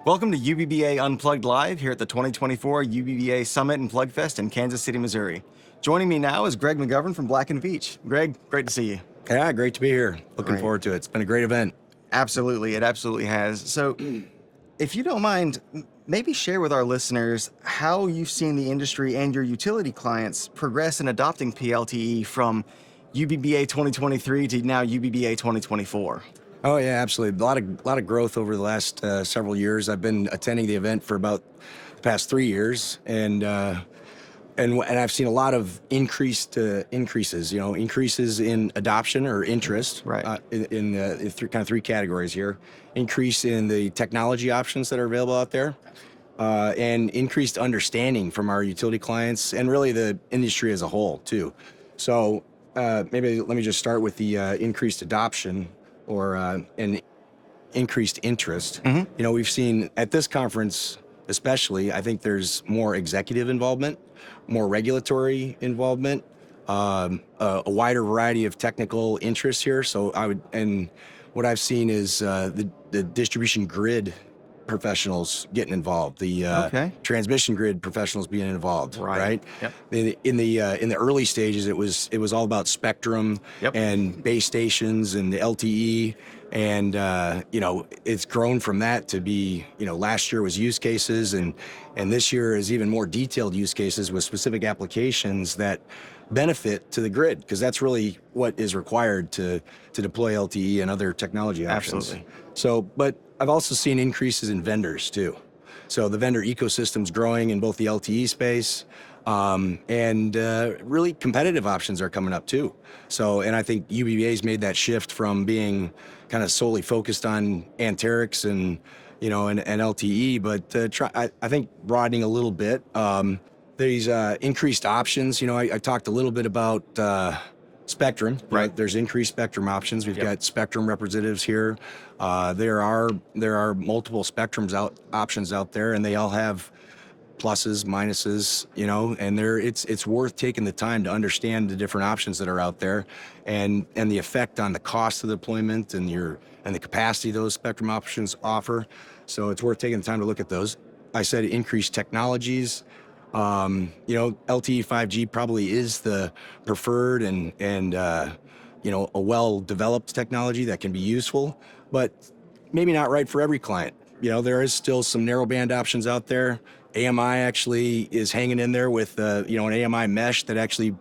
Welcome to UBBA Unplugged Live here at the 2024 UBBA Summit Plugfest in Kansas City, Missouri. Joining me now is Greg McGovern from Black & Veatch. Greg, great to see you. Yeah, great to be here. Looking Great. forward to it. It's been a great event. Absolutely, it absolutely has. So, if you don't mind, maybe share with our listeners how you've seen the industry and your utility clients progress in adopting PLTE from UBBA 2023 to now UBBA 2024. Oh yeah, absolutely. A lot of growth over the last several years. I've been attending the event for about the past 3 years, and I've seen a lot of increases. Increases in adoption or interest. Right. In three categories here: increase in the technology options that are available out there, and increased understanding from our utility clients and really the industry as a whole too. So maybe let me just start with the increased adoption or an increased interest. Mm-hmm. We've seen at this conference, especially, I think there's more executive involvement, more regulatory involvement, a wider variety of technical interests here. So what I've seen is the distribution grid professionals getting involved, the transmission grid professionals being involved, right? Yep. In the early stages, it was all about spectrum and base stations and the LTE, and it's grown from that to be, last year was use cases, and this year is even more detailed use cases with specific applications that benefit to the grid, because that's really what is required to deploy LTE and other technology options. Absolutely. So, but I've also seen increases in vendors too. So the vendor ecosystem's growing in both the LTE space, and really competitive options are coming up too. So, and I think UBBA's made that shift from being kind of solely focused on Anterix and LTE, but I think broadening a little bit. There's increased options. I talked a little bit about spectrum. Right. There's increased spectrum options. We've got spectrum representatives here. There are multiple options out there, and they all have pluses, minuses, and it's worth taking the time to understand the different options that are out there, and the effect on the cost of the deployment and the capacity those spectrum options offer. So it's worth taking the time to look at those. I said increased technologies. LTE 5G probably is the preferred and a well-developed technology that can be useful, but maybe not right for every client. There is still some narrowband options out there. AMI actually is hanging in there with an AMI mesh that actually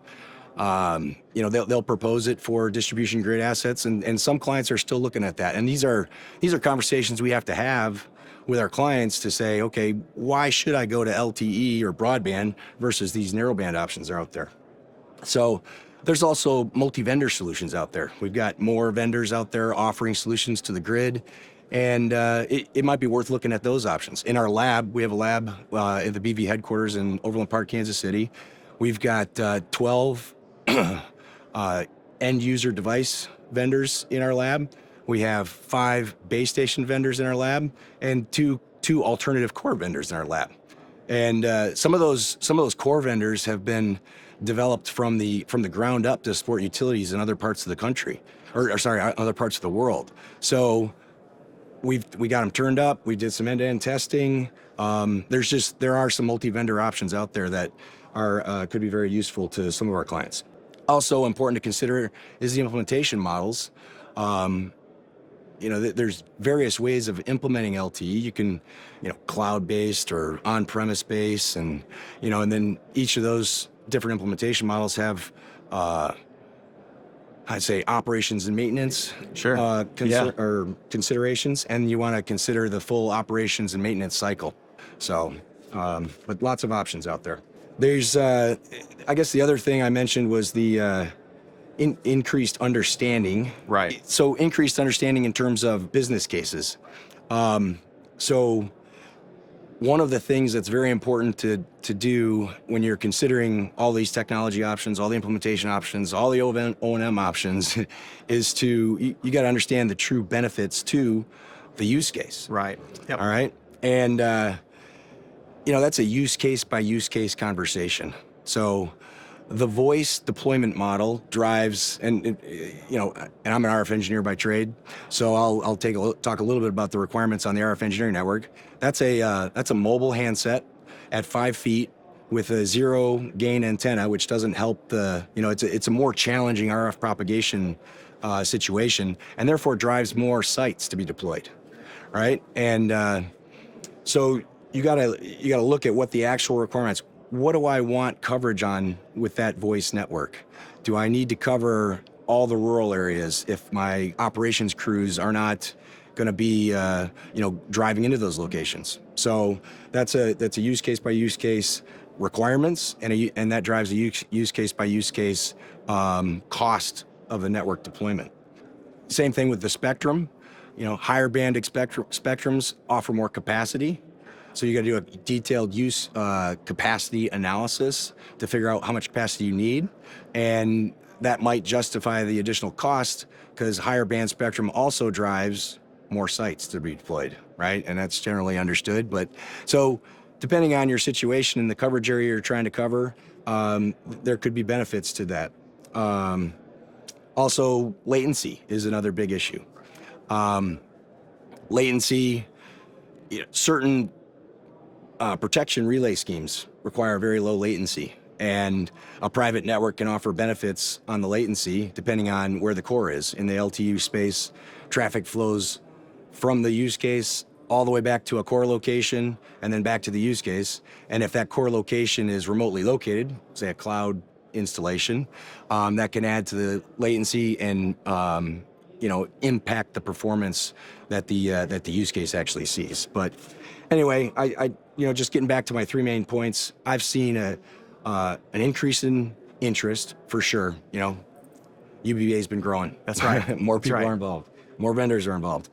they'll propose it for distribution grid assets, and some clients are still looking at that. And these are conversations we have to have with our clients to say, okay, why should I go to LTE or broadband versus these narrowband options are out there? So there's also multi-vendor solutions out there. We've got more vendors out there offering solutions to the grid, and it might be worth looking at those options. In our lab, we have a lab at the BV headquarters in Overland Park, Kansas City. We've got 12 end user device vendors in our lab. We have 5 base station vendors in our lab and two alternative core vendors in our lab. And some of those core vendors have been developed from the ground up to support utilities in other parts of the country, other parts of the world. So we got them turned up. We did some end-to-end testing. There are some multi-vendor options out there that could be very useful to some of our clients. Also important to consider is the implementation models. There's various ways of implementing LTE. You can, cloud-based or on-premise based, and then each of those different implementation models have, I'd say, operations and maintenance or considerations, and you want to consider the full operations and maintenance cycle. So, but lots of options out there. There's, I guess the other thing I mentioned was the increased understanding. Right. So increased understanding in terms of business cases. So one of the things that's very important to do when you're considering all these technology options, all the implementation options, all the O&M options, is you got to understand the true benefits to the use case. Right. Yep. All right. And that's a use case by use case conversation. So the voice deployment model drives, and I'm an RF engineer by trade, so I'll talk a little bit about the requirements on the RF engineering network. That's a mobile handset at 5 feet with a zero gain antenna, which doesn't help it's a more challenging RF propagation situation, and therefore drives more sites to be deployed, right? And so you gotta look at what the actual requirements. What do I want coverage on with that voice network? Do I need to cover all the rural areas if my operations crews are not going to be driving into those locations? So that's a use case by use case requirements, and that drives a use case by use case cost of a network deployment. Same thing with the spectrum. Higher band spectrums offer more capacity. So you got to do a detailed use capacity analysis to figure out how much capacity you need. And that might justify the additional cost because higher band spectrum also drives more sites to be deployed, right? And that's generally understood. But so depending on your situation and the coverage area you're trying to cover, there could be benefits to that. Also, latency is another big issue. Latency, certain protection relay schemes require very low latency, and a private network can offer benefits on the latency depending on where the core is. In the LTU space, traffic flows from the use case all the way back to a core location and then back to the use case. And if that core location is remotely located, say a cloud installation, that can add to the latency and impact the performance that the use case actually sees. But anyway, I just getting back to my 3 main points, I've seen an increase in interest for sure. UBBA's been growing. That's right. More people That's right. are involved. More vendors are involved.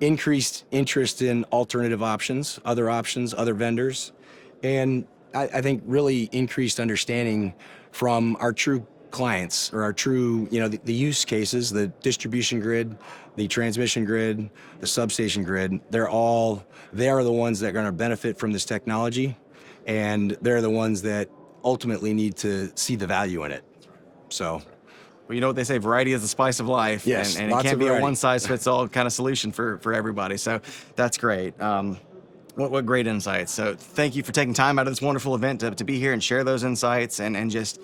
Increased interest in alternative options, other vendors, and I think really increased understanding from our true clients or our true, the use cases, the distribution grid, the transmission grid, the substation grid. They are the ones that are going to benefit from this technology, and they're the ones that ultimately need to see the value in it. So. Well, you know what they say, variety is the spice of life. Yes, and it can't be a one-size-fits-all kind of solution for everybody. So that's great. What great insights. So thank you for taking time out of this wonderful event to be here and share those insights and just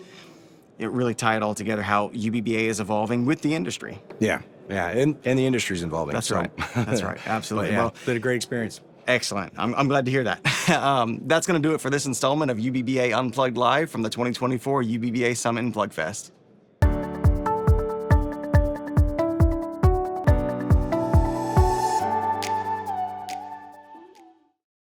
really tie it all together, how UBBA is evolving with the industry. Yeah, and the industry's evolving. That's right. That's right. Absolutely. Well, been a great experience. Excellent. I'm glad to hear that. That's going to do it for this installment of UBBA Unplugged Live from the 2024 UBBA Summit Plugfest.